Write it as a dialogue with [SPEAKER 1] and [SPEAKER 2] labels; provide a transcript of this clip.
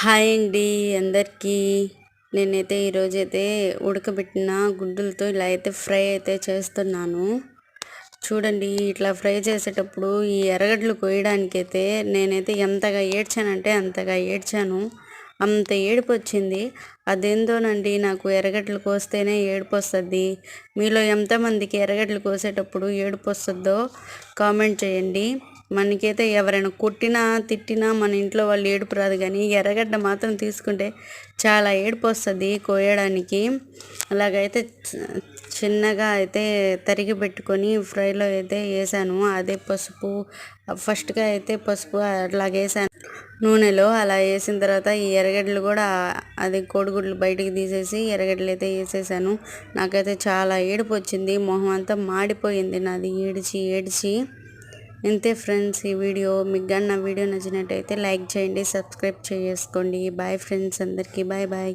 [SPEAKER 1] Hi అండి అందరికీ. నేనైతే ఈరోజైతే ఉడకబెట్టిన గుడ్డులతో ఇలా అయితే ఫ్రై అయితే చేస్తున్నాను. చూడండి, ఇట్లా ఫ్రై చేసేటప్పుడు ఈ ఎర్రగడ్డలు కోయడానికైతే నేనైతే ఎంతగా ఏడ్చానంటే అంతగా ఏడ్చాను. అంత ఏడుపు వచ్చింది. అదేందోనండి, నాకు ఎర్రగడ్డలు కోస్తేనే ఏడుపు వస్తుంది. మీలో ఎంతమందికి ఎర్రగడ్డలు కోసేటప్పుడు ఏడుపు వస్తుందో కామెంట్ చేయండి. మనకైతే ఎవరైనా కొట్టినా తిట్టినా మన ఇంట్లో వాళ్ళు ఏడుపు రాదు, కానీ ఎర్రగడ్డ మాత్రం తీసుకుంటే చాలా ఏడుపు వస్తుంది కోయడానికి. అలాగైతే చిన్నగా అయితే తరిగి పెట్టుకొని ఫ్రైలో అయితే వేసాను. అదే పసుపు, ఫస్ట్గా అయితే పసుపు అట్లాగేసాను నూనెలో. అలా వేసిన తర్వాత ఈ ఎర్రగడ్డలు కూడా అది కోడిగుడ్లు బయటికి తీసేసి ఎర్రగడ్డలు అయితే వేసేసాను. నాకైతే చాలా ఏడుపు వచ్చింది, మొహం అంతా మాడిపోయింది నాది ఏడిచి ఏడిచి. ఇంతే ఫ్రెండ్స్ ఈ వీడియో. మీకు కానీ నా వీడియో నచ్చినట్టయితే లైక్ చేయండి, సబ్స్క్రైబ్ చేసుకోండి. బాయ్ ఫ్రెండ్స్ అందరికీ, బాయ్ బాయ్.